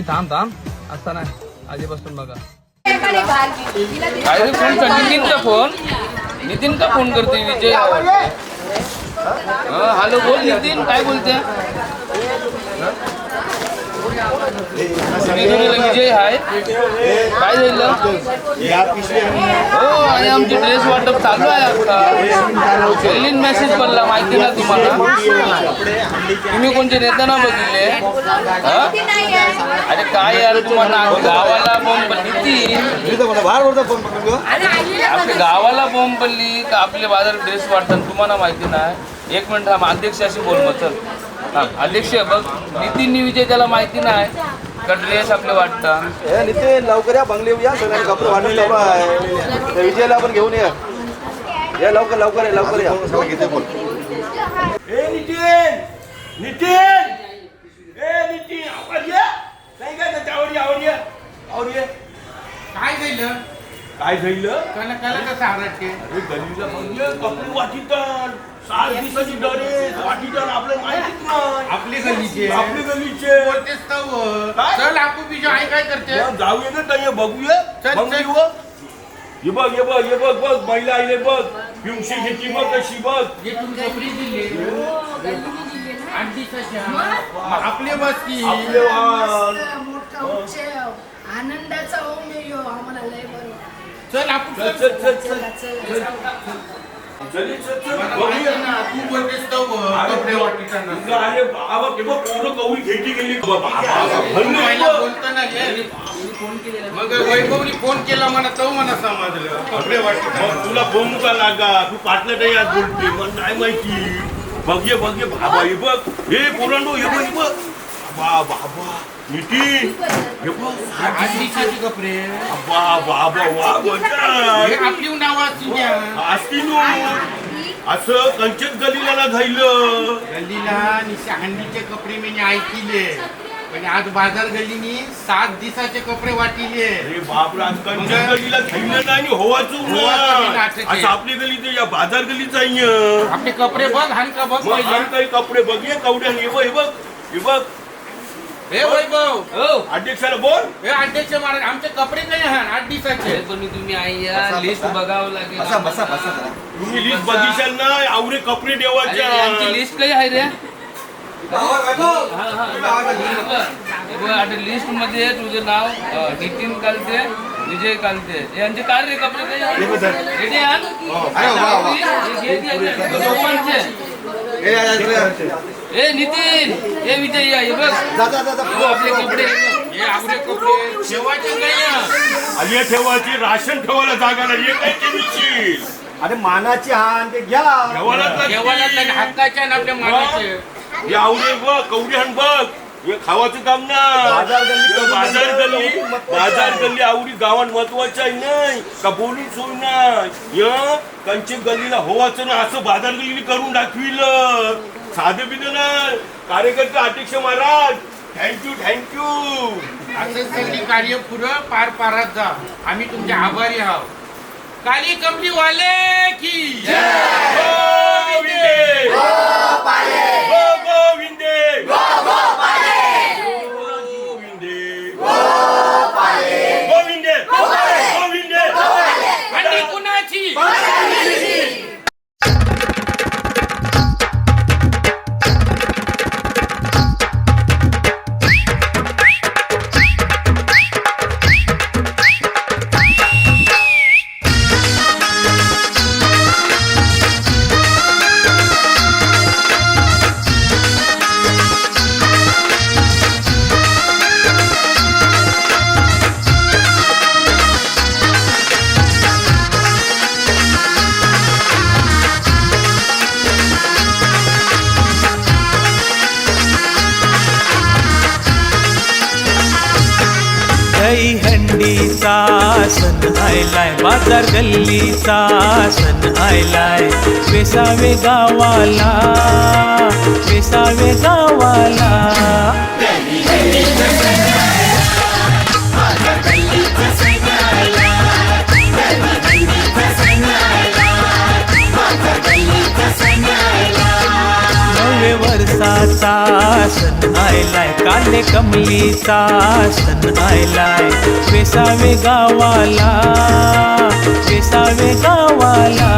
थांब असता नाही आधीपासून बघा काय रे फोन नितीनचा फोन नितीन का फोन करते विजय हॅलो बोल नितीन काय बोलते विजय हाय काय झालं हो आणि आमची ड्रेस वाटप चालू आहे आता पहिलीच मेसेज पडला माहिती ना तुम्हाला तुम्ही कोणते नेता ना बघितले अरे काय यार तुम्हाला गावाला बॉम्ब पडली आपल्या गावाला बॉम्ब पडली का आपले बाजार ड्रेस वाटतात तुम्हाला माहिती नाही एक मिनिट हा अध्यक्षाशी बोल मग चल हा अध्यक्ष बघ नितीन विजय त्याला माहिती नाही का ड्रेस आपले वाटतात नितीन लवकर या बंगले या सगळ्यांनी कपडे वाटणे चालू आहे विजयला आपण घेऊन या लवकर लवकर या किती बोल नितीन आवडली नाही काय आवडली काय झालं काय झालं कला कसं आवडते अरे गल्लीला बंगले कपडे वाटितात 7 दिवसाची ड्रेस वाटितात आपल्याला माहितीच नाही आपली गल्लीचे बोलतेस तर काय? चल आपू बिजू आई काय करते जाऊया ना ताई बघूया चल, बंगली चल. व. हे बघ बघ महिला आईले बघ पिवशी घेतली बघ कशी बघ जे तुम्ही कपडे दिले 8 दिवसाच्या मग आपले बस की आपले वाहन. मोठा उत्सव आनंदाचा ओम यो आम्हाला लय बरं चल आपू चल बघूया ना तू बोलतेस तर कपडे वाटताना अरे बाबा केव्हा पूर्ण कवळी घेतली गेली पहिला बोलताना मग वैभवनी फोन केला म्हणा तो म्हणा समजलं कपडे वाटतात तुला फोन का लागा तू पाटलं नाही आज बोलते मला नाही माहिती बघे बाबा हे बघ हे पोरांनो हे बघ बाबा नितीन हे बघ 8 दिवसाचे कपडे बाबा हे आपली नाव असती नो असं कंचन गलीला झालं गल्लीला हंडीचे कपडे मी ऐकिले पण आज बाजार गल्लीनी 7 दिवसाचे कपडे वाटिले अरे बापरा आज कंचन गलीला झालं नाही होवाचं असं आपली गली ते या बाजार गलीच आहे आपले कपडे बघ हान का बघ काही कपडे बघूया कवड्या हे बघ हे वैभव अध्यक्षाला बोल हे अध्यक्ष महाराज आमचे कपडे नाही हान 8 दिवसाचे पण तुम्ही आई या लिस्ट बघावं लागेल तुम्ही लिस्ट बघिशाल ना आवरे कपडे अरे, देवाच्या यांची लिस्ट काही आहे रे आता लिस्ट मध्ये तुझं नाव नितीन कालते विजय कालते यांचे काय रे कपडे काही आहे? रेडी आहात? दोघांचे. ए नितीन ए विजय या हे बघ आपले कपडे हे आवडे कपडे ठेवायचे नाही आलिया ठेवायची राशन ठेवायला जागा नाही हे काय केलीची अरे मानाची हान ते घ्या ठेवायला ठेवायला नाही हक्काचे आणि आपल्या मानाचे हे आवरे बघ कवडी हाण बघ हे खावाचं काम ना बाजार गल्ली आवडी गावात महत्वाचं आहे नाही का बोलून सोय नाही कंचे गल्लीला होवाचं ना असं बाजार गल्लीने करून दाखविलं साधे बिध नाही कार्यकर्ते अध्यक्ष महाराज थँक्यू असंच सगळी कार्य पुरं पार पाडत जा आम्ही तुमचे आभारी आहोत काली कंपनी वाले की आणि कुणाची दही हंडीचा सण आयलाय बाजार गल्लीचा सण आयलाय वेसावे गावाला नवे वर्षाचा सण आयलाय, काले कमलीचा सण आयलाय. वेसावे गावाला, वेसावे गावाला.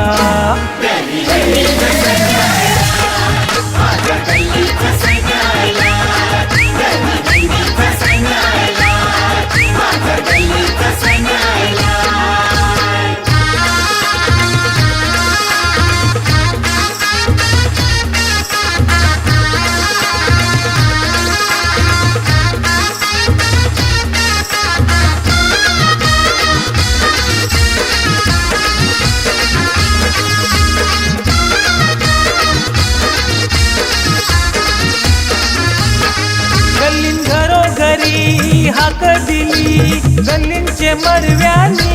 गल्लीन घरोघरी हाक दिली, गल्लींचे मरव्यानी.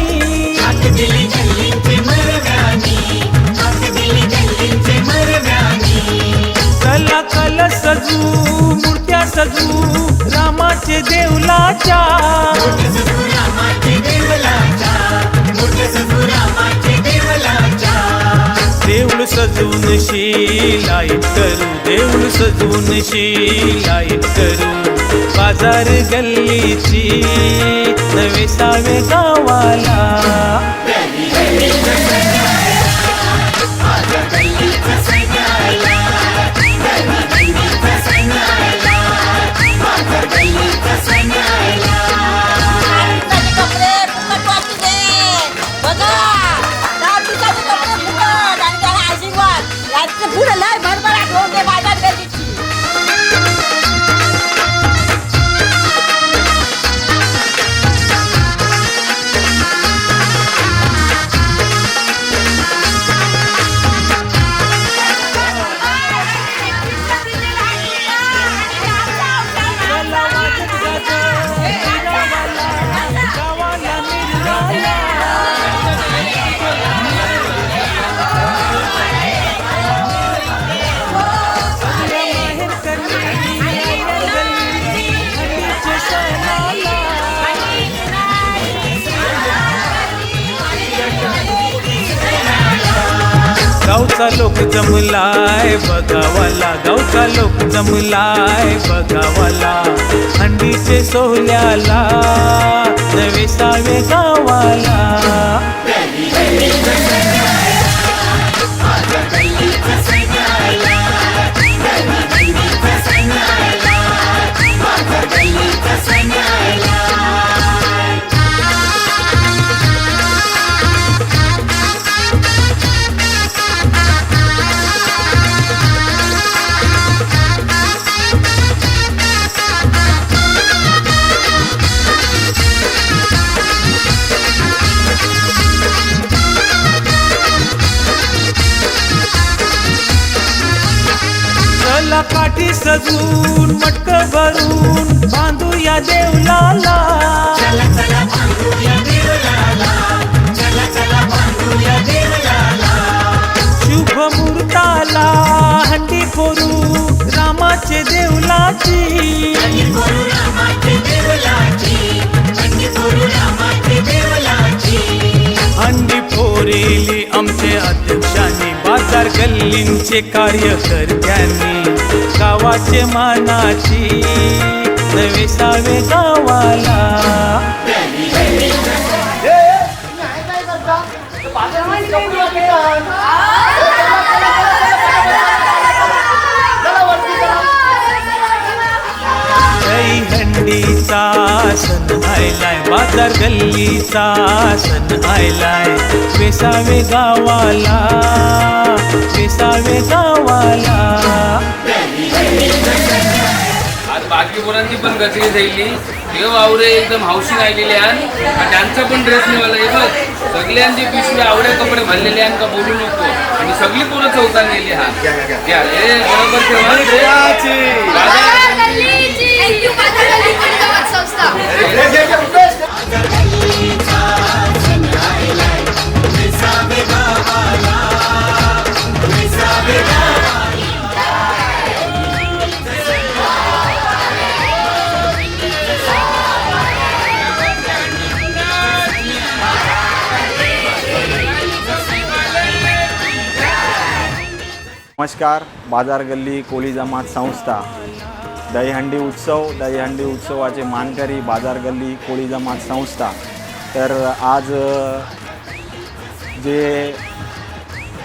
चला कल सजू, मूर्त्या सजू रामाचे देवलाच्या. देऊळ सजून लाईट करू, देऊळ सजून लाईट करू. बाजार गल्लीची नवे सावे गावाला. पुढे लय भरभराट होऊन दे बाजार गल्लीची. गावचा लोक जमलाय बघावाला, गावचा लोक जमलाय बघावाला. हंडीचे सोहल्याला नवे सावे गावाला. चला काठी सजून मटक भरून बांधूया देवलाला. शुभ मुहूर्ताला हंडी फोरू रामाचे देवलाची. हंडी फोरेली आमचे अध्यक्षांनी, बाजार गल्लींचे कार्यकर्त्यांनी. गावाचे मानाची नवे सावे गावाला. हंडीचा सण आयलाय, बाजार गल्लीचा सण आयलाय. वेसावे गावाला, वेसावे गावाला. आज बाकी पोरांची पण गचरी जायली. हे वावरे एकदम हौशी राहिलेले आणि त्यांचा पण ड्रेस निघाला. हे बघ सगळ्यांची पिशवी आवडे कपडे भरलेले आहेत का बोलू नको. आणि सगळी पोरं चौथान गेली. हा घ्या हे बरोबर नमस्कार. बाजार गल्ली कोळी जमात संस्था दहीहंडी उत्सवाचे मानकरी बाजार गल्ली कोळी जमात संस्था. तर आज जे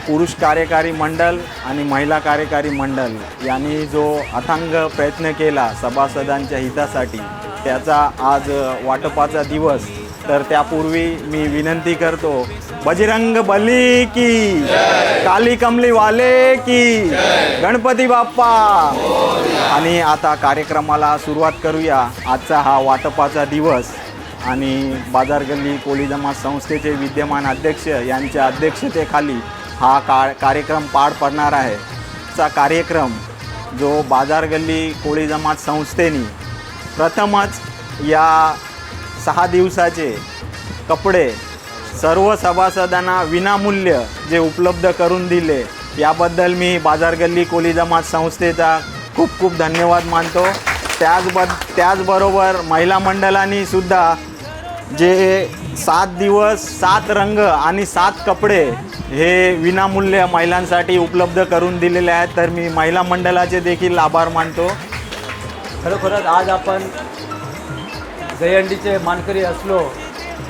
पुरुष कार्यकारी मंडळ आणि महिला कार्यकारी मंडळ यांनी जो अथांग प्रयत्न केला सभासदांच्या हितासाठी, त्याचा आज वाटपाचा दिवस. तर त्यापूर्वी मी विनंती करतो, बजरंग बली की, काली कमली वाले की, गणपती बाप्पा. आणि आता कार्यक्रमाला सुरुवात करूया. आजचा हा वाटपाचा दिवस आणि बाजार गल्ली कोळी जमात संस्थेचे विद्यमान अध्यक्ष यांच्या अध्यक्षतेखाली हा कार्यक्रम पार पडणार आहे. चा कार्यक्रम जो बाजार गल्ली कोळी जमात संस्थेने प्रथमच या 6 दिवसाचे कपडे सर्व सभासदांना विनामूल्य जे उपलब्ध करून दिले, याबद्दल मी बाजार गल्ली कोळी जमात संस्थेचा खूप खूप धन्यवाद मानतो. त्याचबरोबर महिला मंडळांनी सुद्धा जे 7 दिवस 7 रंग आणि 7 कपडे हे विनामूल्य महिलांसाठी उपलब्ध करून दिलेले आहेत. तर मी महिला मंडळाचे देखील आभार मानतो. खरोखरच आज आपण दहीहंडीचे मानकरी असलो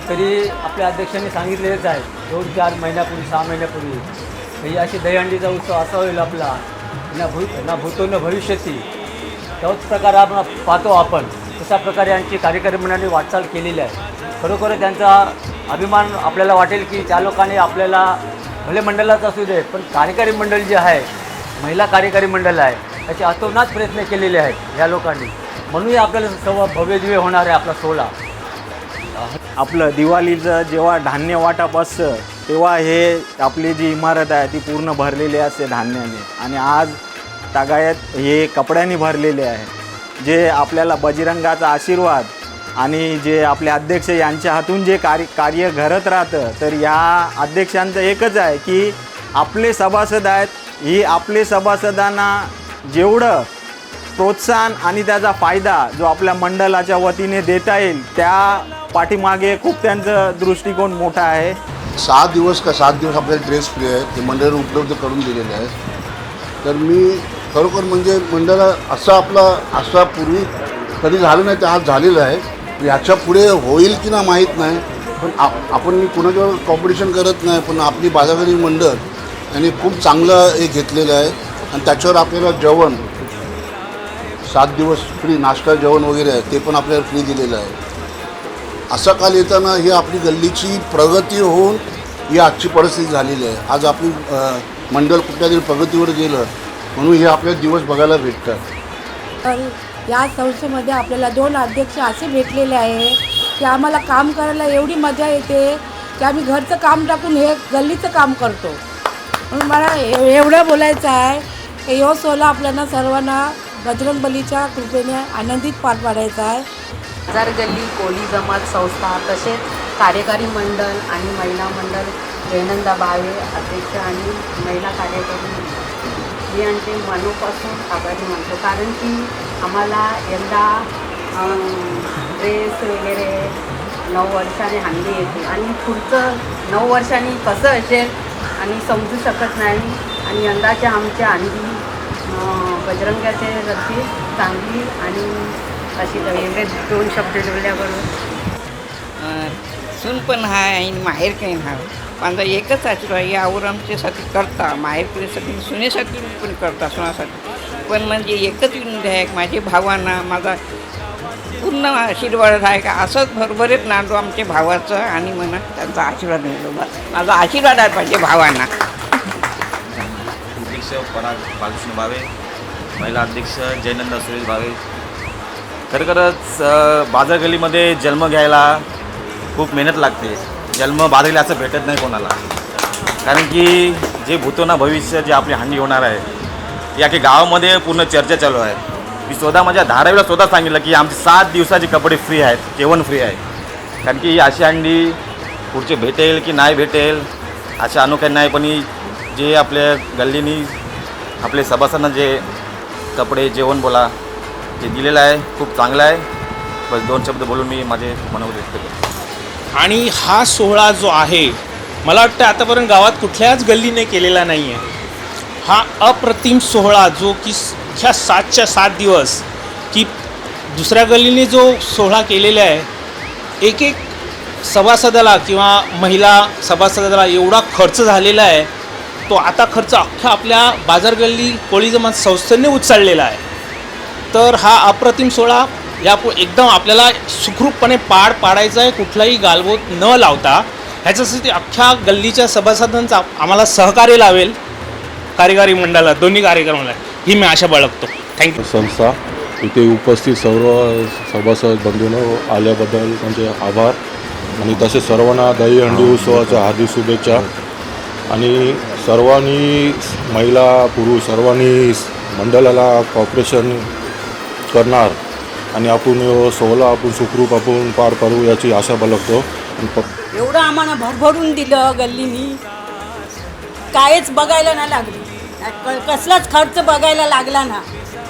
तरी आपल्या अध्यक्षांनी सांगितलेलेच आहे 2-4 महिन्यापूर्वी 6 महिन्यापूर्वी ही अशी दहीहंडीचा उत्सव असा होईल आपला ना भूतो न भविष्यती. तोच प्रकार आपण पाहतो. आपण तशा प्रकारे यांची कार्यकारी मंडळाने वाटचाल केलेली आहे. खरोखर त्यांचा अभिमान आपल्याला वाटेल की त्या लोकांनी आपल्याला भले मंडळाचं असू दे, पण कार्यकारी मंडळ जे आहे, महिला कार्यकारी मंडळ आहे, त्याचे अतोनात प्रयत्न केलेले आहेत या लोकांनी. म्हणून आपल्याला सर्व भव्यदिव्य होणार आहे आपला सोहळा. आपलं दिवाळीचं जेव्हा धान्य वाटप असतं तेव्हा हे आपली जी इमारत आहे ती पूर्ण भरलेली असते धान्याने, आणि आज तागायत हे कपड्यांनी भरलेले आहे. जे आपल्याला बजरंगाचा आशीर्वाद आणि जे आपले अध्यक्ष यांच्या हातून जे कार्य घडत राहतं, तर या अध्यक्षांचं एकच आहे की आपले सभासद आहेत, ही आपले सभासदांना जेवढं प्रोत्साहन आणि त्याचा फायदा जो आपल्या मंडळाच्या वतीने देता येईल, त्या पाठीमागे खूप त्यांचं दृष्टिकोन मोठा आहे. 7 दिवस आपल्याला ड्रेस फ्री आहे, ते मंडळाने उपलब्ध करून दिलेले आहेत. तर मी खरोखर म्हणजे मंडळा असा पूर्वी कधी झालं नाही, ते आज झालेलं आहे. याच्या पुढे होईल की ना माहीत नाही, पण आपण मी कुणाजवळ कॉम्पिटिशन करत नाही, पण आपली बाजारगल्ली मंडळ यांनी खूप चांगलं हे घेतलेलं आहे. आणि त्याच्यावर आपल्याला जेवण 7 दिवस फ्री, नाश्ता जेवण वगैरे आहे ते पण आपल्याला फ्री दिलेलं आहे. असा काल येताना ही आपली गल्लीची प्रगती होऊन ही आजची परिस्थिती झालेली आहे. आज आपली मंडळ कुठल्या तरी प्रगतीवर गेलं म्हणून हे आपल्याला दिवस बघायला भेटतात. तर या संस्थेमध्ये आपल्याला 2 अध्यक्ष असे भेटलेले आहे की आम्हाला काम करायला एवढी मजा येते की आम्ही घरचं काम टाकून हे गल्लीचं काम करतो. म्हणून मला एवढं बोलायचं आहे की ह्यो सोहळा आपल्याला सर्वांना बजरंग बलीच्या कृपेने आनंदित पार पाडायचा आहे. बाजार गल्ली कोळी जमात संस्था, तसेच कार्यकारी मंडळ आणि महिला मंडळ जयनंदा भावे अध्यक्ष आणि महिला कार्यकारी मी यांचे मनोपासून आभारी मानतो. कारण की आम्हाला यंदा ड्रेस वगैरे 9 वर्षांनी हंडी येते आणि पुढचं 9 वर्षांनी कसं असेल आणि समजू शकत नाही. आणि यंदाच्या आमच्या हंडी बजरंगाचे रद्दी चांगली आणि अशी एवढे 2 शब्द लिहिल्याबरोबर सून पण आहे आणि माहेर काही हा माझा एकच आशीर्वाद यावर आमच्यासाठी करता, माहेरकडीसाठी सुनेसाठी पण करता, सुनासाठी पण म्हणजे एकच विनंती आहे माझ्या भावांना माझा पूर्ण आशीर्वाद आहे का असंच भरभरीत नांदो आमच्या भावाचं आणि म्हणा त्यांचा आशीर्वाद मिळतो. माझा आशीर्वाद आहे पाहिजे भावांना. अध्यक्ष पराग बालकृष्ण भावे, महिला अध्यक्ष जयनंदा सुरेश भावे. खरोखरच बाजार गल्लीमध्ये जन्म घ्यायला खूप मेहनत लागते. जन्म बाजारला असं भेटत नाही कोणाला, कारण की जे भूतोना भविष्य जे आपली हंडी होणार आहे या की गावामध्ये पूर्ण चर्चा चालू आहे. मी स्वतः माझ्या धारावीला स्वतः सांगितलं की आमचे 7 दिवसाचे कपडे फ्री आहेत, जेवण फ्री आहे. कारण की अशी हंडी पुढचे भेटेल की नाही भेटेल अशा अनोख्या नाही, पण जे आपल्या गल्लीनी आपले सभासदांना जे कपडे जेवण बोला जे दिलेलं आहे खूप चांगलं आहे. बस 2 शब्द बोलून मी माझे मनोगत व्यक्त करतो. आणि हा सोहळा जो आहे मला वाटतं आतापर्यंत गावात कुठल्याच गल्लीने केलेला नाही आहे. हा अप्रतिम सोहळा जो की ह्या 7च्या 7 दिवस की दुसऱ्या गल्लीने जो सोहळा केलेला आहे, एक एक सभासदाला किंवा महिला सभासदाला एवढा खर्च झालेला आहे, तो आता खर्च अख्खा आपल्या बाजार गल्ली कोळी जमात संस्थेने उचललेला आहे. तर हा अप्रतिम सोहळा एकदम आपल्याला सुखरूपपणे पार पाडायचा आहे, कुठलाही गालबोट न लावता. ह्याच्यासाठी अख्ख्या गल्लीच्या सभासदांचा आम्हाला सहकार्य लावेल, कार्यकारी मंडळाला, दोन्ही कार्यक्रमाला, ही मी आशा बाळगतो. थँक्यू. संस्था इथे उपस्थित सर्व सभासद बंधूंनो आल्याबद्दल म्हणजे आभार आणि तसेच सर्वांना दहीहंडी उत्सवाच्या हार्दिक शुभेच्छा. आणि सर्वांनी महिला पुरुष सर्वांनी मंडळाला कॉपरेशन करणार आणि आपण सोहळा आपण सुखरूप आपण पार पाडू याची आशा बाळगतो. एवढं आम्हाला भरभरून दिलं गल्लीनी, काहीच बघायला नाही लागली, कसलाच खर्च बघायला लागला ना.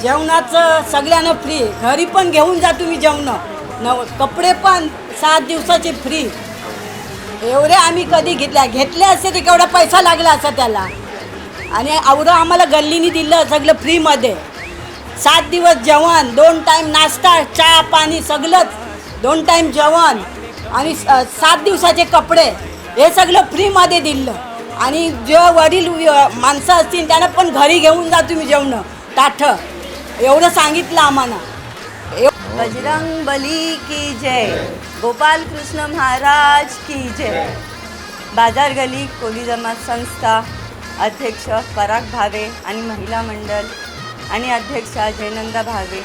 जेवणाचं सगळ्यांना फ्री, घरी पण घेऊन जा तुम्ही जेवणं, कपडे पण 7 दिवसाचे फ्री. एवढे आम्ही कधी घेतले असते ते केवढा पैसा लागला असता त्याला. आणि एवढं आम्हाला गल्लीनी दिलं सगळं फ्रीमध्ये. 7 दिवस जेवण, 2 टाईम नाश्ता, चहा पाणी सगळंच, 2 टाईम जेवण आणि 7 दिवसाचे कपडे, हे सगळं फ्रीमध्ये दिलं. आणि जे वडील माणसं असतील त्यांना पण घरी घेऊन जा तुम्ही जेवणं ताठं, एवढं सांगितलं आम्हाला. बजरंग बली की जय, गोपाल कृष्ण महाराज की जय. बाजार गली कोली जमात संस्था अध्यक्ष पराग भावे आणि महिला मंडळ आणि अध्यक्षा जयनंदा भावे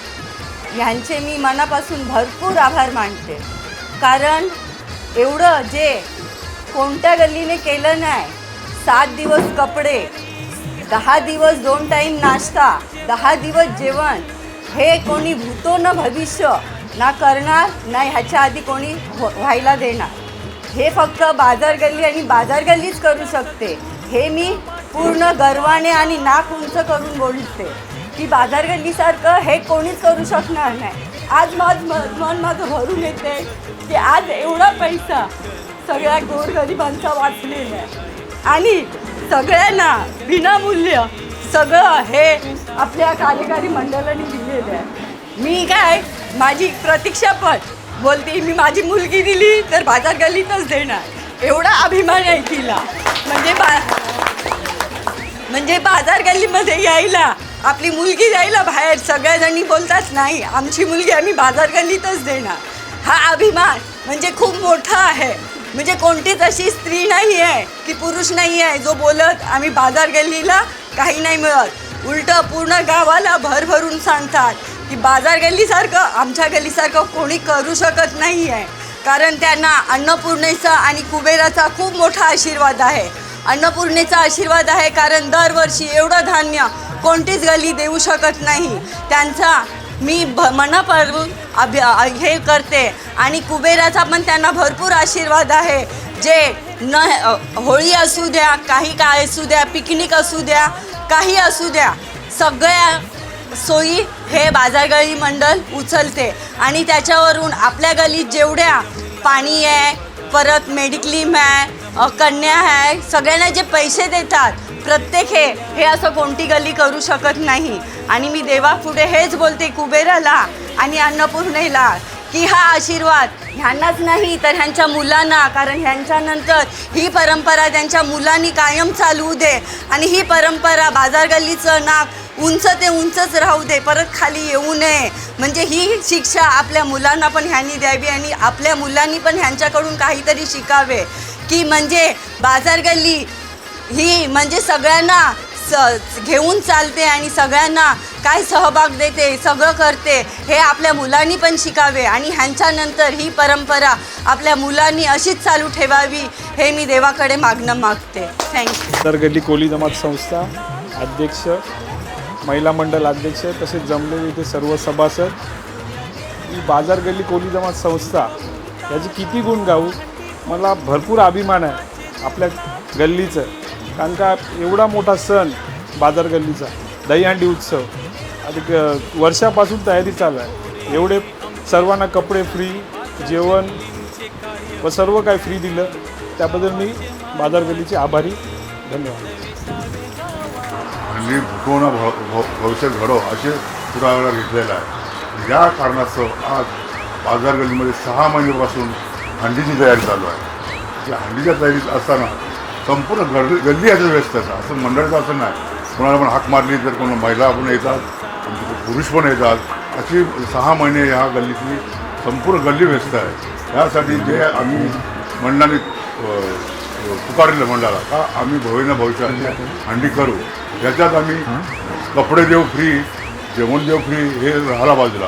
यांचे मी मनापासून भरपूर आभार मानते. कारण एवढं जे कोणत्या गल्लीने केलं नाही, 7 दिवस कपडे, 10 दिवस 2 टाईम नाश्ता, 10 दिवस जेवण, हे कोणी भूतो न भविष्य ना करणार नाही, ह्याच्या आधी कोणी व्हायला देणार. हे फक्त बाजार गल्ली आणि बाजार गल्लीच करू शकते. हे मी पूर्ण गर्वाने आणि नाक उंच करून बोलते की बाजार गल्लीसारखं हे कोणीच करू शकणार नाही. आज माझं भरून येते की आज एवढा पैसा सगळ्या गोरगरिबांचा वाचलेला आहे आणि सगळ्यांना विनामूल्य सगळं हे आपल्या कार्यकारी मंडळाने दिलेलं आहे. मी काय माझी प्रतीक्षा पण बोलते, मी माझी मुलगी दिली तर बाजार गल्लीतच देणार, एवढा अभिमान आहे तिला. म्हणजे बाजार गल्लीमध्ये यायला, आपली मुलगी जायला बाहेर, सगळ्याजणी बोलतात नाही आमची मुलगी आम्ही बाजार गल्लीतच देणार. हा अभिमान म्हणजे खूप मोठा आहे. म्हणजे कोणतीच अशी स्त्री नाही आहे की पुरुष नाही आहे जो बोलत आम्ही बाजार गल्लीला काही नाही मिळत. उलटं पूर्ण गावाला भरभरून सांगतात की बाजार गल्लीसारखं आमच्या गल्लीसारखं कोणी करू शकत नाही आहे. कारण त्यांना अन्नपूर्णेचा आणि कुबेराचा खूप मोठा आशीर्वाद आहे. अन्नपूर्णेचा आशीर्वाद आहे कारण दरवर्षी एवढं धान्य कोणतीच गल्ली देऊ शकत नाही. त्यांचा मी मनापासून हे करते. आणि कुबेराचा पण त्यांना भरपूर आशीर्वाद आहे. जे होळी असू द्या, काही काय असू द्या, पिकनिक असू द्या, काही असू द्या, सगळ्या सोयी हे बाजार गल्ली मंडळ उचलते. आणि त्याच्यावरून आपल्या गल्लीत जेवढ्या पाणी आहे, परत मेडिक्लेम आहे, कन्या आहे, सगळ्यांना जे पैसे देतात प्रत्येक हे असं कोणती गल्ली करू शकत नाही. आणि मी देवापुढे हेच बोलते कुबेराला आणि अन्नपूर्णेला की हा आशीर्वाद ह्यांनाच नाही तर ह्यांच्या मुलांना, कारण ह्यांच्यानंतर ही परंपरा त्यांच्या मुलांनी कायम चालवू दे. आणि ही परंपरा बाजार गल्लीचं नाक उंच ते उंचच राहू दे, परत खाली येऊ नये. म्हणजे ही शिक्षा आपल्या मुलांना पण ह्यांनी द्यावी आणि आपल्या मुलांनी पण ह्यांच्याकडून काहीतरी शिकावे की म्हणजे बाजार गल्ली ही म्हणजे सगळ्यांना घेऊन चालते आणि सगळ्यांना काय सहभाग देते, सगळं करते, हे आपल्या मुलांनी पण शिकावे. आणि ह्यांच्यानंतर ही परंपरा आपल्या मुलांनी अशीच चालू ठेवावी हे मी देवाकडे मागते. थँक्यू. बाजार गल्ली कोली जमात संस्था अध्यक्ष, महिला मंडळ अध्यक्ष तसेच जमलेले इथे सर्व सभासद. ही बाजार गल्ली कोली जमात संस्था याची किती गुण गाऊ, मला भरपूर अभिमान आहे आपल्या गल्लीचं. कारण का एवढा मोठा सण बाजार गल्लीचा दहीहंडी उत्सव आणि वर्षापासून तयारी चालू आहे. एवढे सर्वांना कपडे फ्री, जेवण व सर्व काही फ्री दिलं त्याबद्दल मी बाजार गल्लीचे आभारी. धन्यवाद. आणि भूतोना भविष्यात घडव असे पुरावा घेतलेला आहे. या कारणास्तव आज बाजार गल्लीमध्ये 6 महिन्यापासून हंडीची तयारी चालू आहे. त्या हंडीच्या तयारीत असताना संपूर्ण गल्ली याचं व्यस्त आहे. असं मंडळाचं असं नाही, कोणाला पण हाक मारली तर कोण महिला पण येतात, आमचे पुरुष पण येतात. अशी 6 महिने ह्या गल्लीतली संपूर्ण गल्ली व्यस्त आहे. यासाठी जे आम्ही मंडळाने पुकारलेलं मंडळाला का आम्ही भविष्यात हंडी करू, याच्यात आम्ही कपडे देऊ फ्री, जेवण देऊ फ्री, हे राहायला बाजूला.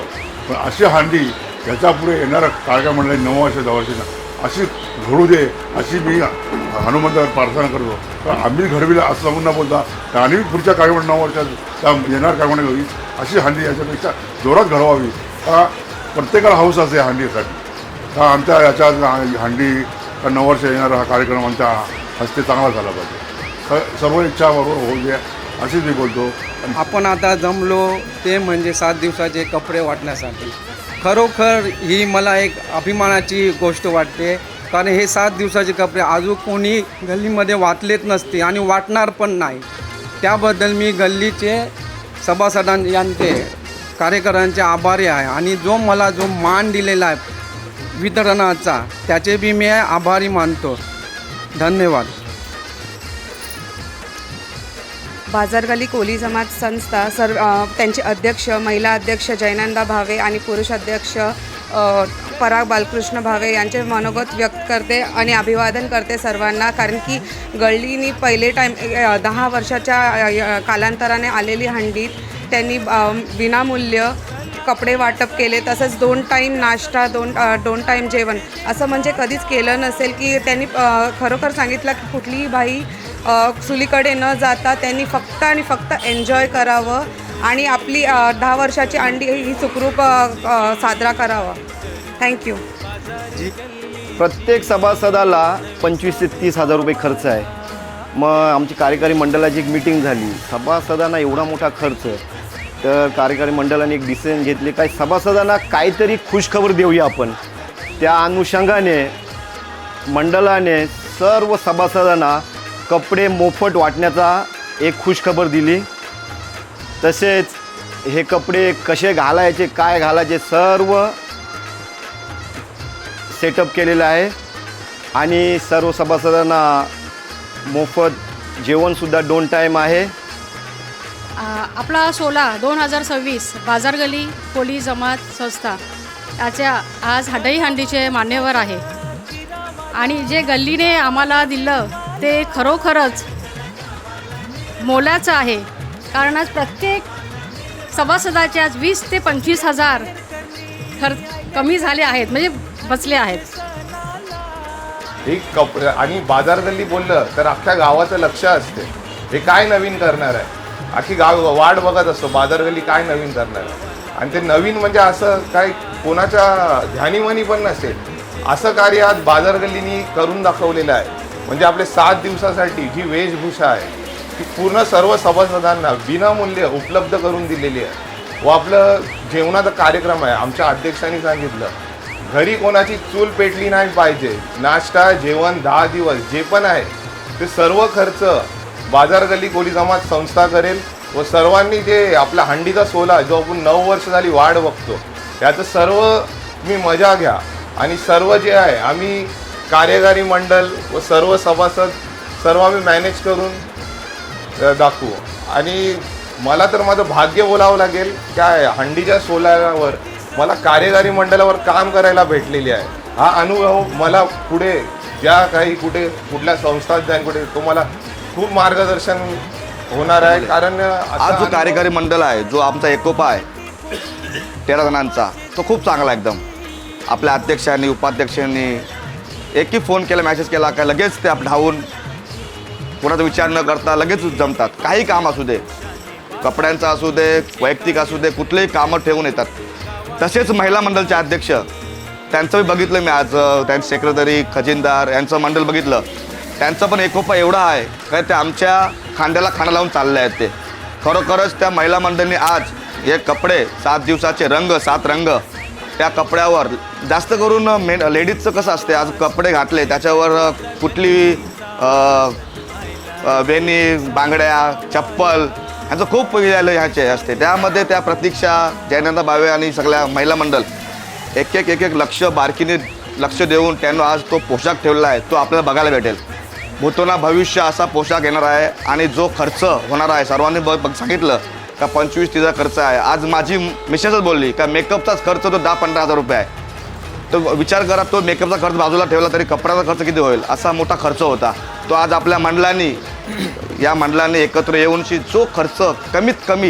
पण अशी हंडी याच्या पुढे येणारा कार्यक्रम मंडळी 9 वर्ष 10 वर्षांना अशी घडू दे, अशी मी हनुमंतावर प्रार्थना करतो. तर आम्ही घडविला असं सांगून न बोलता आणि पुढच्या कार्यक्रम 9 वर्षात त्या येणार कार्यक्रम होईल अशी हंडी याच्यापेक्षा जोरात घडवावी. का प्रत्येकाला हौस असते हंडीसाठी. का आमच्या याच्यात हंडी 9 वर्ष येणारा हा कार्यक्रम आमच्या हस्ते चांगला झाला पाहिजे. सर्व इच्छा बरोबर होऊ दे अशीच मी बोलतो. आपण आता जमलो ते म्हणजे 7 दिवसाचे कपडे वाटण्यासाठी. खरोखर ही मला एक अभिमानाची गोष्ट वाटते, कारण हे 7 दिवसाचे कपडे अजून कोणी गल्लीमध्ये वाटलेत नसते आणि वाटणार पण नाही. त्याबद्दल मी गल्लीचे सभासदांचे कार्यकर्त्यांचे आभारी आहे. आणि मला जो मान दिलेला आहे वितरणाचा, त्याचे बी मी आभारी मानतो. धन्यवाद. बाजार गल्ली कोली जमात संस्था त्यांचे अध्यक्ष, महिला अध्यक्ष जयनंदा भावे आणि पुरुष अध्यक्ष पराग बालकृष्ण भावे यांचे मनोगत व्यक्त करते आणि अभिवादन करते सर्वांना. कारण की गल्लीनी पहिले टाईम 10 वर्षाच्या कालांतराने आलेली हंडीत त्यांनी विनामूल्य कपडे वाटप केले, तसंच 2 टाईम नाश्ता, 2 टाईम जेवण असं म्हणजे कधीच केलं नसेल. की त्यांनी खरोखर सांगितलं की कुठलीही बाई चुलीकडे न जाता त्यांनी फक्त आणि फक्त एन्जॉय करावं आणि आपली 10 वर्षाची अंडी ही सुखरूप साजरा करावा. थँक्यू. प्रत्येक सभासदाला 25 ते 30 हजार रुपये खर्च आहे. मग आमची कार्यकारी मंडळाची एक मीटिंग झाली. सभासदांना एवढा मोठा खर्च, तर कार्यकारी मंडळाने एक डिसिजन घेतले काय सभासदांना काहीतरी खुशखबर देऊया आपण. त्या अनुषंगाने मंडळाने सर्व सभासदांना कपडे मोफत वाटण्याचा एक खुशखबर दिली. तसेच हे कपडे कसे घालायचे, काय घालायचे सर्व सेटअप केलेलं आहे. आणि सर्व सभासदांना मोफत जेवणसुद्धा 2 टाईम आहे. आपला 16/2026 बाजार गल्ली कोली जमात संस्था याच्या आज दहीहंडीचे मान्यवर आहे. आणि जे गल्लीने आम्हाला दिलं ते खरोखरच मोलाचं आहे. कारण आज प्रत्येक सभासदाचे आज 20 ते 25 हजार कमी झाले आहेत, म्हणजे बचले आहेत. ही कपडे आणि बाजार गल्ली बोललं तर अख्ख्या गावाचं लक्ष असते हे काय नवीन करणार आहे. अख्खी गाव वाट बघत असतो बाजार गल्ली काय नवीन करणार आहे. आणि ते नवीन म्हणजे असं काय कोणाच्या ध्यानीमनी पण नसेल असं कार्य आज बाजार गल्लीनी करून दाखवलेलं आहे. म्हणजे आपले 7 दिवसासाठी जी वेशभूषा आहे ती पूर्ण सर्व सभासदांना विनामूल्य उपलब्ध करून दिलेली आहे. व आपलं जेवणाचा कार्यक्रम आहे. आमच्या अध्यक्षांनी सांगितलं घरी कोणाची चूल पेटली नाही पाहिजे. नाश्ता जेवण 10 दिवस जे पण आहे ते सर्व खर्च बाजार गल्ली कोली जमात संस्था करेल. व सर्वांनी जे आपला हंडीचा सोला जो आपण 9 वर्ष झाली वाढ बघतो त्याचं सर्व तुम्ही मजा घ्या. आणि सर्व जे आहे आम्ही कार्यकारी मंडळ व सर्व सभासद सर्व आम्ही मॅनेज करून दाखवू. आणि मला तर माझं भाग्य बोलावं लागेल काय हंडीच्या सोलावर मला कार्यकारी मंडळावर काम करायला भेटलेली आहे. हा अनुभव मला पुढे ज्या काही कुठल्या संस्थात जाईल कुठे तो मला खूप मार्गदर्शन होणार आहे. कारण आज जो कार्यकारी मंडळ आहे, जो आमचा एकोपा आहे 13 जणांचा, तो खूप चांगला एकदम. आपल्या अध्यक्षांनी उपाध्यक्षांनी एकही फोन केला, मेसेज केला का लगेच ते धावून कोणाचा विचार न करता लगेच जमतात. काही काम असू दे, कपड्यांचा असू दे, वैयक्तिक असू दे, कुठलेही कामं ठेवून येतात. तसेच महिला मंडळचे अध्यक्ष त्यांचंही बघितलं मी आज. त्यांचे सेक्रेटरी खजिनदार यांचं मंडळ बघितलं. त्यांचं पण एकोपा एवढा आहे काय ते आमच्या खांद्याला खांदा लावून चालले आहेत. ते खरोखरच त्या महिला मंडळांनी आज हे कपडे 7 दिवसाचे रंग 7 रंग त्या कपड्यावर जास्त करून लेडीजचं कसं असते आज कपडे घातले त्याच्यावर कुठली वेणी बांगड्या चप्पल ह्यांचं खूप ह्याचे असते. त्यामध्ये त्या प्रतीक्षा, जयनंदा भावे आणि सगळ्या महिला मंडळ एक एक लक्ष बारकीने लक्ष देऊन त्यांना आज तो पोशाख ठेवला आहे, तो आपल्याला बघायला भेटेल. भूतोना भविष्य असा पोशाख येणार आहे. आणि जो खर्च होणार आहे सर्वांनी सांगितलं का 25-30 खर्च आहे. आज माझी मिसेसच बोलली का मेकअपचाच खर्च तो 10-15 हजार रुपये आहे. तो विचार करा, तो मेकअपचा खर्च बाजूला ठेवला तरी कपड्याचा खर्च किती होईल, असा मोठा खर्च होता. तो आज आपल्या या मंडळांनी एकत्र येऊनशी जो खर्च कमीत कमी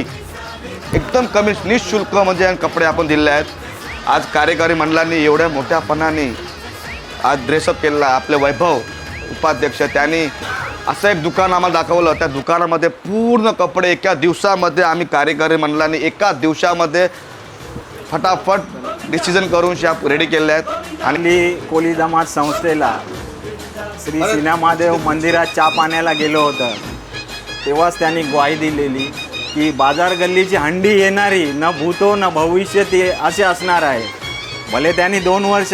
एकदम कमी निःशुल्क म्हणजे कपडे आपण दिले आहेत. आज कार्यकारी मंडळांनी एवढ्या मोठ्यापणाने आज ड्रेसअप केलेला. आपले वैभव उपाध्यक्ष त्यांनी असं एक दुकान आम्हाला दाखवलं. त्या दुकानामध्ये पूर्ण कपडे एका दिवसामध्ये आम्ही कार्यकारी मंडळांनी एका दिवसामध्ये फटाफट डिसिजन करून शाप रेडी केले आहेत. आणि कोली जमात संस्थेला श्री सिनामहादेव मंदिरात चहा पाण्याला गेलो होतं, तेव्हाच त्यांनी ग्वाही दिलेली की बाजार गल्लीची हंडी येणारी न भूतो न भविष्य ती असे असणार आहे. भले त्यांनी 2 वर्ष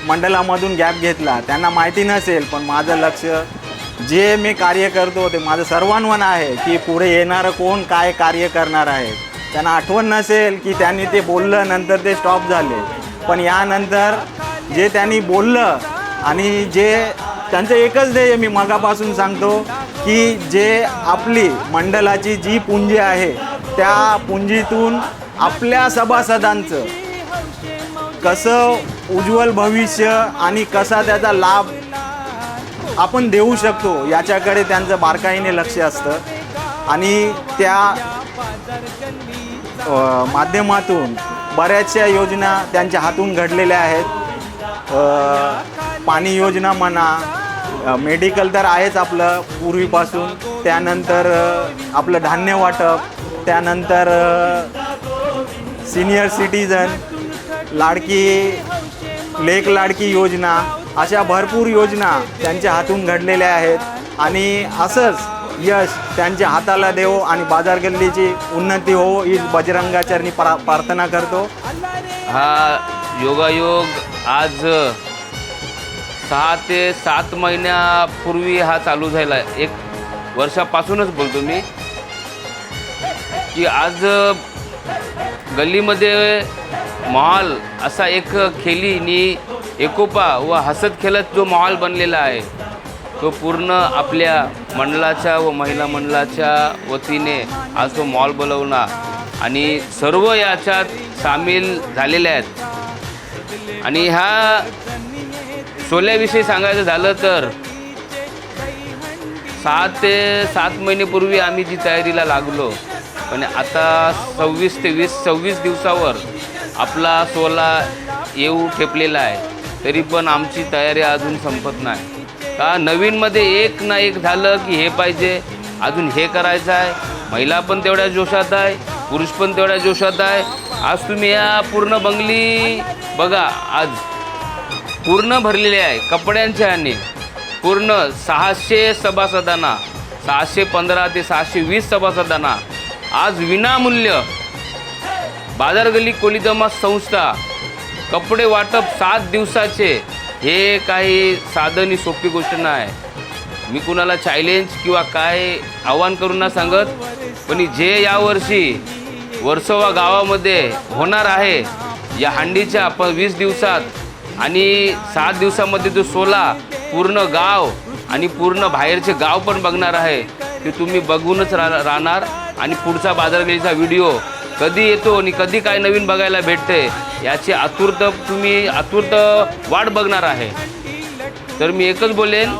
मंडळामधून गॅप घेतला, त्यांना माहिती नसेल, पण माझं लक्ष जे मी कार्य करतो ते माझं सर्वांवर आहे की पुढे येणारं कोण काय कार्य करणार आहे. त्यांना आठवण नसेल की त्यांनी ते बोललं, नंतर ते स्टॉप झाले. पण यानंतर जे त्यांनी बोललं आणि जे त्यांचं एकच ध्येय मी मगापासून सांगतो की जे आपली मंडळाची जी पुंजी आहे त्या पुंजीतून आपल्या सभासदांचं कसं उज्ज्वल भविष्य आणि कसा त्याचा लाभ आपण देऊ शकतो याच्याकडे त्यांचं बारकाईने लक्ष असतं. आणि त्या माध्यमातून बऱ्याचशा योजना त्यांच्या हातून घडलेल्या आहेत. पाणी योजना म्हणा, मेडिकल तर आहेच आपलं पूर्वीपासून, त्यानंतर आपलं धान्य वाटप, त्यानंतर सिनियर सिटीजन, लेक लाडकी योजना, अशा भरपूर योजना त्यांच्या हातून घडलेल्या आहेत. आणि असंच यश त्यांच्या हाताला देवो आणि बाजार गल्लीची उन्नती हो ही बजरंगाचरणी प्रार्थना करतो. हा योगायोग आज 6 ते 7 महिन्यापूर्वी हा चालू झाला आहे. 1 वर्षापासूनच बोलतो मी की आज गल्लीमध्ये माहोल असा एक खेळीनी एकोपा व हसत खेळत जो माहोल बनलेला आहे तो पूर्ण आपल्या मंडळाच्या व महिला मंडळाच्या वतीने आज तो माहोल बनवला आणि सर्व याच्यात सामील झालेले आहेत. आणि ह्या सोल्याविषयी सांगायचं झालं तर 6 ते 7 महिनेपूर्वी आम्ही जी तयारीला लागलो, पण आता 26 दिवसावर आपला सोला येऊ ठेपलेला आहे. तरी पण आमची तयारी अजून संपत नाही. का नवीनमध्ये एक ना एक झालं की हे पाहिजे, अजून हे करायचं आहे. महिला पण तेवढ्या जोशात आहे, पुरुष पण तेवढ्या जोशात आहे. आज तुम्ही या पूर्ण बंगली बघा, आज पूर्ण भरलेली आहे कपड्यांच्या ह्याने. पूर्ण 600 सभासदांना, 615 ते 620 सभासदांना आज विनामूल्य बाजार गल्ली कोली जमात संस्था कपडे वाटप 7 दिवसाचे. हे काही साधनी सोपी गोष्ट नाही. मी कुणाला चॅलेंज किंवा काय आव्हान करून ना सांगत, पण जे यावर्षी वर्सोवा गावामध्ये होणार आहे या हंडीच्या 20 दिवसात आणि 7 दिवसामध्ये जो सोला पूर्ण गाव आणि पूर्ण बाहेरचे गाव पण बघणार आहे, ते तुम्ही बघूनच राहणार. आणि पुढचा बाजारगल्लीचा व्हिडिओ कधी येतो आणि कधी काय नवीन बघायला भेटते याची आतुरता वाट बघणार आहे. तर मी एकच बोलेन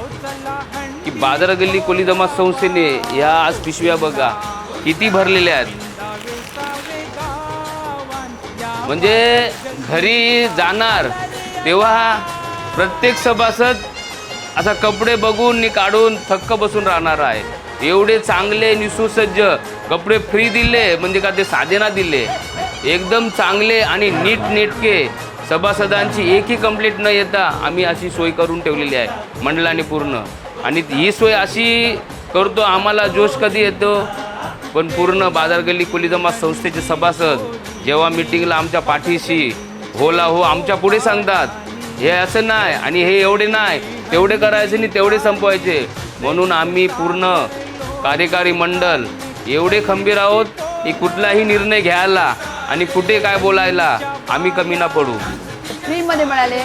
की बाजार गल्ली कोली जमात संस्थेने या आज पिशव्या बघा किती भरलेल्या आहेत. म्हणजे घरी जाणार तेव्हा प्रत्येक सभासद असा कपडे बघून काढून थक्क बसून राहणार आहे. एवढे चांगले निसुसज्ज कपडे फ्री दिले, म्हणजे का ते साधे ना दिले, एकदम चांगले आणि नीटनेटके सभासदांची एकही कंप्लेंट न येता आम्ही अशी सोय करून ठेवलेली आहे मंडळाने पूर्ण. आणि ही सोय अशी करतो, आम्हाला जोश कधी येतो, पण पूर्ण बाजार गल्ली कोली जमात संस्थेचे सभासद जेव्हा मीटिंगला आमच्या पाठीशी होला हो आमच्या पुढे सांगतात, हे असं नाही आणि हे एवढे नाही, तेवढे करायचे नाही तेवढे संपवायचे. म्हणून आम्ही पूर्ण कार्यकारी मंडळ एवढे खंबीर आहोत की कुठलाही निर्णय घ्यायला आणि कुठे काय बोलायला आम्ही कमी ना पडू. फ्रीमध्ये मिळाले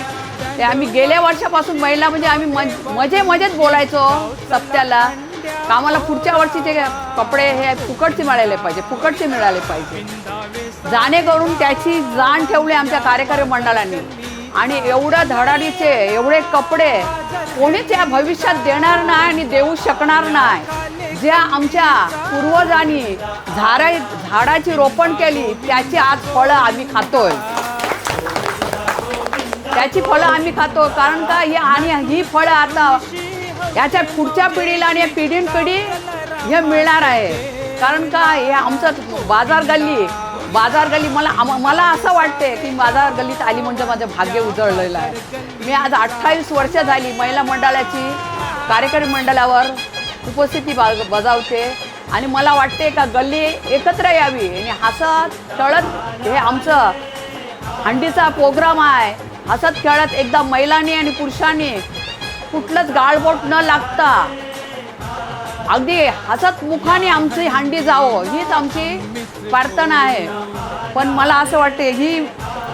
ते आम्ही गेल्या वर्षापासून महिला म्हणजे आम्ही मजेत बोलायचो सप्त्याला आम्हाला पुढच्या वर्षीचे कपडे हे फुकटचे मिळाले पाहिजे जाणेकरून त्याची जाण ठेवली आमच्या कार्यकारी मंडळांनी. आणि एवढं धडाडीचे एवढे कपडे कोणीच या भविष्यात देणार नाही आणि देऊ शकणार नाही. ज्या आमच्या पूर्वजांनी झाडाची रोपण केली त्याची आज फळं आम्ही खातोय. कारण का ही फळं आता याच्या पुढच्या पिढीला आणि पिढीन पिढी हे मिळणार आहे. कारण का हे आमचं बाजार गल्ली मला असं वाटते की बाजार गल्लीत आली म्हणजे माझं भाग्य उजळलेलं आहे. मी आज 28 वर्ष झाली महिला मंडळाची कार्यकारी मंडळावर उपस्थिती बजावते आणि मला वाटते का गल्ली एकत्र यावी आणि हसत खेळत हे आमचं हंडीचा प्रोग्राम आहे. हसत खेळत एकदा महिलांनी आणि पुरुषांनी कुठलंच गाळबोट न लागता अगदी हसत मुखाने आमची हंडी जावो हीच आमची प्रार्थना आहे. पण मला असं वाटते ही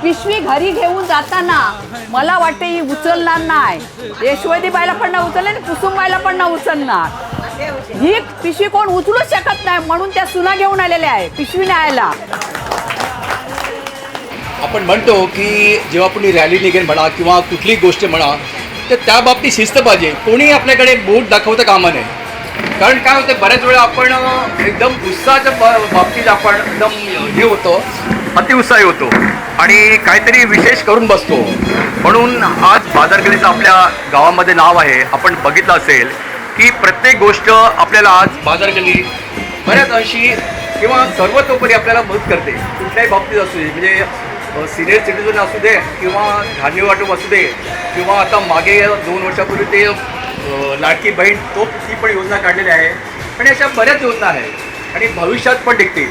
पिशवी घरी घेऊन जाताना मला वाटते ही उचलणार नाही. यशवंतीबाईला पण नाही उचलणार आणि कुसुमबाईला पण नाही उचलणार. ही पिशवी कोण उचलूच शकत नाही म्हणून त्या सुना घेऊन आलेल्या आहे पिशवी न्यायला. आपण म्हणतो की जेव्हा आपण रॅली निघेल म्हणा किंवा कुठली गोष्ट म्हणा तर त्या बाबतीत शिस्त पाहिजे. कोणी आपल्याकडे बोट दाखवता कामा नये. कारण काय होतं बऱ्याच वेळा आपण एकदम उत्साहाच्या बाबतीत आपण एकदम हे होतो अतिउत्साही होतो आणि काहीतरी विशेष करून बसतो. म्हणून आज बाजारगल्लीचं आपल्या गावामध्ये नाव आहे. आपण बघितलं असेल की प्रत्येक गोष्ट आपल्याला आज बाजारगल्ली बऱ्याच अंशी किंवा सर्वतोपरी आपल्याला मदत करते. कुठल्याही बाबतीत असू दे म्हणजे सिनियर सिटीजन असू दे किंवा धान्य वाटप असू दे किंवा आता मागे 2 वर्षापूर्वी ते लाडकी बहीण ती पण योजना काढलेली आहे. आणि अशा बऱ्याच योजना आहेत आणि भविष्यात पण टिकतील.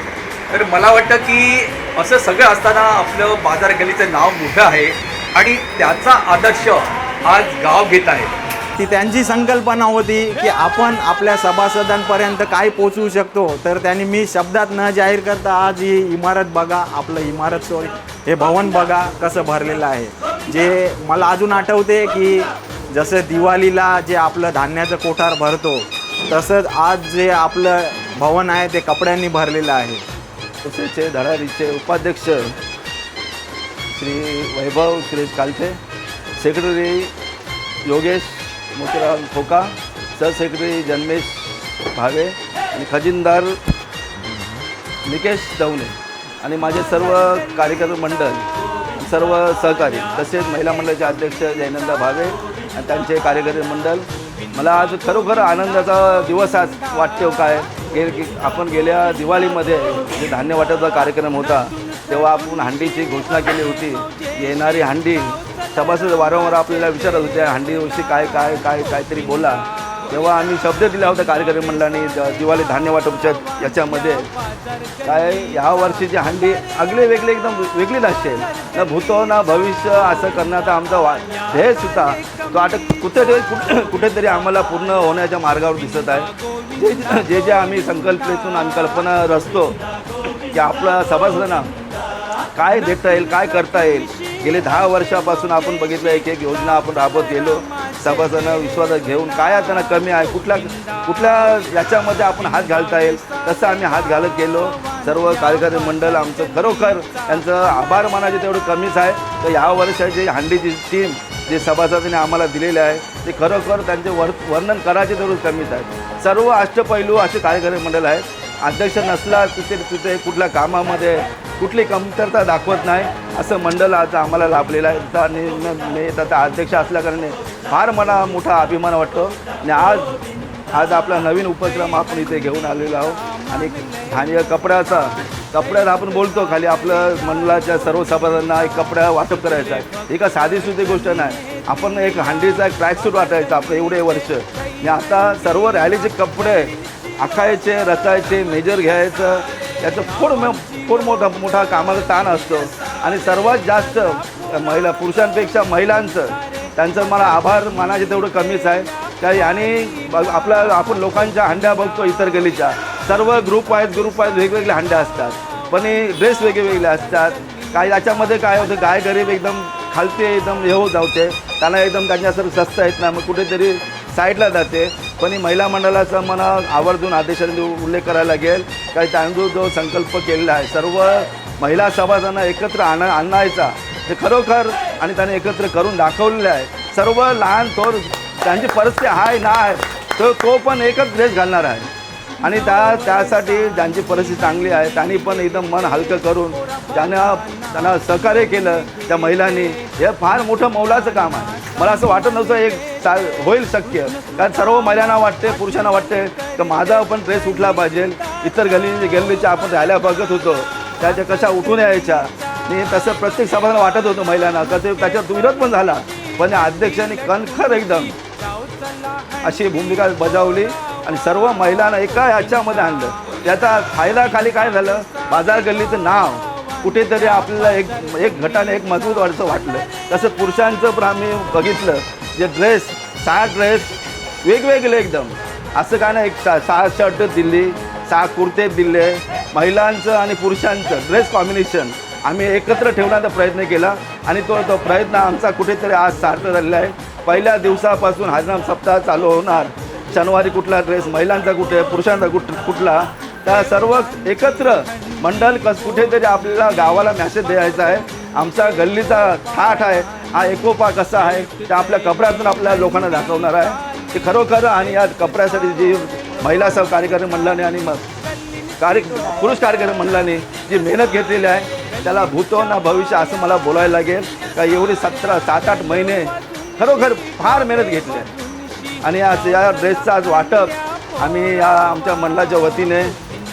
तर मला वाटतं की असं सगळं असताना आपलं बाजार गल्लीचं नाव मोठं आहे आणि त्याचा आदर्श आज गाव घेत आहे. ती त्यांची संकल्पना होती की आपण आपल्या सभासदांपर्यंत काय पोचवू शकतो. तर त्यांनी मी शब्दात न जाहीर करता आज ही इमारत बघा आपलं इमारत सोय हे भवन बघा कसं भरलेलं आहे. जे मला अजून आठवते की जसं दिवाळीला जे आपलं धान्याचं कोठार भरतो तसंच आज जे आपलं भवन आहे ते कपड्यांनी भरलेलं आहे. तसेचे धडाडीचे उपाध्यक्ष श्री वैभव सुरेश कालथे, सेक्रेटरी योगेश मोतीराम खोका, सहसेक्रेटरी जन्मेश भावे आणि खजिनदार निकेश दवणे आणि माझे सर्व कार्यकारी मंडळ सर्व सहकारी तसेच महिला मंडळाचे अध्यक्ष जयनंदा भावे आणि त्यांचे कार्यकारी मंडळ. मला आज खरोखर आनंदाचा दिवस आज वाटतो. काय आपण गेल्या दिवाळीमध्ये जे धान्य वाटपाचा कार्यक्रम होता तेव्हा आपण हंडीची घोषणा केली होती. येणारी हंडी सभासद वारंवार आपल्याला विचारत होते हंडीविषयी काहीतरी बोला. तेव्हा आम्ही शब्द दिला होता कार्यकारी मंडळाने दिवाळी धान्य वाटपच्या याच्यामध्ये काय ह्या वर्षीची हंडी अगले वेगळे एकदम वेगळी नसेल ना भूतो ना भविष्य असं करण्याचा आमचा ध्येय सुद्धा तो आता कुठेतरी आम्हाला पूर्ण होण्याच्या मार्गावर दिसत आहे. जे आम्ही संकल्पनेतून आम्ही कल्पना रचतो की आपल्या सभासदांना काय देता येईल काय करता येईल. गेले 10 वर्षापासून आपण बघितलं एक योजना आपण राबवत गेलो. सभासदांना विश्वासात घेऊन काय त्यांना कमी आहे कुठल्या याच्यामध्ये आपण हात घालता येईल तसं आम्ही हात घालत गेलो. सर्व कार्यकारी मंडळ आमचं खरोखर त्यांचं आभार मानायचे तेवढं कमीच आहे. तर ह्या वर्षाची हंडीची टीम जे सभासदांनी आम्हाला दिलेले आहे ते खरोखर त्यांचे वर्णन करायचे तेवढं कमीच आहे. सर्व अष्टपैलू असे कार्यकारी मंडळ आहेत. अध्यक्ष नसला तिथे कुठल्या कामामध्ये कुठली कमतरता दाखवत नाही असं मंडळ आज आम्हाला लाभलेलं आहे. आणि मी त्याचा अध्यक्ष असल्याकारणे फार मला मोठा अभिमान वाटतो. आणि आज आपला नवीन उपक्रम आपण इथे घेऊन आलेलो आहोत. आणि धान्य कपड्यात आपण बोलतो खाली आपलं मंडळाच्या सर्व सभासदांना एक कपडा वाटप करायचा आहे. ही का साधीसुधी गोष्ट नाही. आपण एक हंडीचा एक ट्रॅकसूट वाटायचा आपलं एवढे वर्ष. आणि आता सर्व रॅलीचे कपडे आखायचे रचायचे मेजर घ्यायचं याचं खूप मोठा कामाचा ताण असतो. आणि सर्वात जास्त पुरुषांपेक्षा महिलांचं त्यांचं मला आभार मानायचे तेवढं कमीच आहे. आणि आपण लोकांच्या हंड्या बघतो इतर गलीच्या सर्व ग्रुप वाईज वेगवेगळे हंडे असतात, पण हे ड्रेस वेगवेगळे असतात. काय याच्यामध्ये काय होतं, गाय गरीब एकदम खालते एकदम हे होत जाते, त्यांना एकदम त्यांच्यासारखं स्वस्त येत नाही, मग कुठेतरी साईडला जाते. पण ही महिला मंडळाचा मला आवर्जून आदेशाने उल्लेख करायला लागेल, काय त्यांनी जो संकल्प केलेला आहे सर्व महिला सभासदांना एकत्र आणायचा, ते खरोखर आणि त्याने एकत्र करून दाखवलेलं आहे. सर्व लहान थोर त्यांची परिस्थिती आहे ना आहे, तो पण एकच ड्रेस घालणार आहे. आणि त्यासाठी ज्यांची परिस्थिती चांगली आहे त्यांनी पण एकदम मन हलकं करून त्यांना सहकार्य केलं त्या महिलांनी, हे फार मोठं मौलाचं काम आहे. मला असं वाटत नव्हतं होईल शक्य, कारण सर्व महिलांना वाटते, पुरुषांना वाटते की माझा पण ड्रेस उठला पाहिजे. इतर गल्लीच्या आपण राहायला बघत होतो त्याच्या कशा उठून यायच्या, आणि तसं प्रत्येक सभाला वाटत होतं महिलांना, कसं त्याच्यात विरोध पण झाला, पण अध्यक्षांनी कणखर एकदम अशी भूमिका बजावली आणि सर्व महिलांना एका ह्याच्यामध्ये आणलं. त्याचा फायदा खाली काय झालं, बाजार गल्लीचं नाव कुठेतरी आपल्याला एक गटाने एक मजबूत वाटलं. तसं पुरुषांचं पण आम्ही बघितलं, जे ड्रेस 6 ड्रेस वेगवेगळे एकदम, असं काय नाही, 6 शर्ट दिली, 6 कुर्ते दिले. महिलांचं आणि पुरुषांचं ड्रेस कॉम्बिनेशन आम्ही एकत्र ठेवण्याचा प्रयत्न केला आणि तो प्रयत्न आमचा कुठेतरी आज सार्थ झालेला आहे. पहिल्या दिवसापासून हरिनाम सप्ताह चालू होणार. शनिवारी कुठला ड्रेस महिलांचा कुठे, पुरुषांचा कुठला, त्या सर्व एकत्र मंडळ कुठेतरी आपल्याला गावाला मेसेज द्यायचा आहे. आमचा गल्लीचा थाट आहे, हा एकोपा कसा आहे ते आपल्या कपड्यातून आपल्या लोकांना दाखवणार आहे. ते खरोखर आणि या कपड्यासाठी जी महिला कार्यकारी मंडळाने आणि पुरुष कार्यकारी मंडळाने जी मेहनत घेतलेली आहे त्याला भूतो ना भविष्य असं मला बोलायला लागेल. का एवढी 7-8 महिने खरोखर फार मेहनत घेतली आहे. आणि आज या ड्रेसचं आज वाटप आम्ही या आमच्या मंडळाच्या वतीने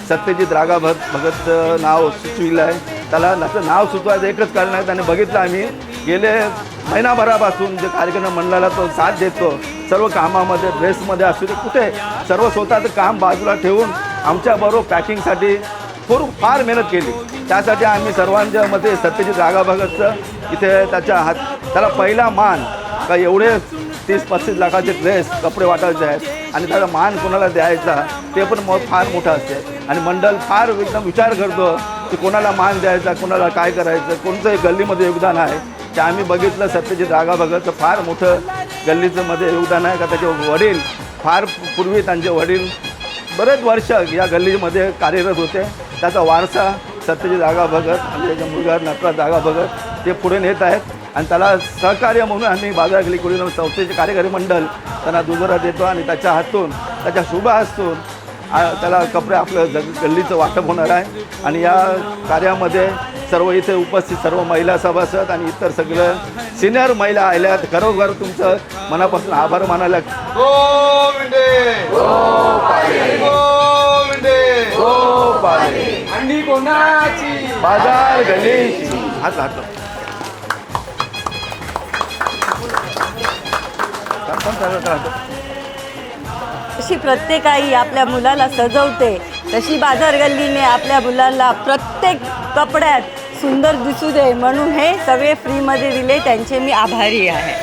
सत्यजित रागा भगतचं नाव सुचविलं आहे. त्याला त्याचं नाव सुचवायचं एकच कारण आहे, त्याने बघितलं आम्ही गेले महिनाभरापासून जे कार्यक्रम मंडळाला तो साथ देतो सर्व कामामध्ये, ड्रेसमध्ये असू दे कुठे, सर्व स्वतःचं काम बाजूला ठेवून आमच्याबरोबर पॅकिंगसाठी फार मेहनत केली. त्यासाठी आम्ही सर्वांच्या मध्ये सत्यजित रागा भगतचं इथे त्याला पहिला मान, का एवढे 30-35 लाखाचे ड्रेस कपडे वाटायचे आहेत आणि त्याचा मान कोणाला द्यायचा ते पण फार मोठं असते. आणि मंडळ फार एकदम विचार करतो की कोणाला मान द्यायचा, कोणाला काय करायचं, कोणतं गल्लीमध्ये योगदान आहे. ते आम्ही बघितलं सत्यजित रागा भगतचं फार मोठं गल्लीचं मध्ये योगदान आहे. का त्याचे वडील फार पूर्वी त्यांचे वडील बरेच वर्ष या गल्लीमध्ये कार्यरत होते. त्याचा वारसा सत्यजित रागा भगत आणि त्याचा मुलगा नटराज रागा भगत ते पुढे नेत आहेत. आणि त्याला सहकार्य म्हणून आम्ही बाजार गल्ली कोळी संस्थेचे कार्यकारी मंडळ त्यांना दुजोरा देतो आणि त्याच्या हातून, त्याच्या शुभ हस्तून त्याला कपडे आपलं गल्लीचं वाटप होणार आहे. आणि या कार्यामध्ये सर्व इथे उपस्थित सर्व महिला सभासद आणि इतर सगळं सिनियर महिला आल्यात. खरोखर तुमचं मनापासून आभार मानायला. अंडी कोणाची, बाजार गल्लीची. हात अशी प्रत्येक आई आपल्या मुलाला सजवते, तशी बाजार गल्लीने आपल्या मुलाला प्रत्येक कपड्यात सुंदर दिसू दे म्हणून हे सगळे फ्रीमध्ये दिले, त्यांचे मी आभारी आहे.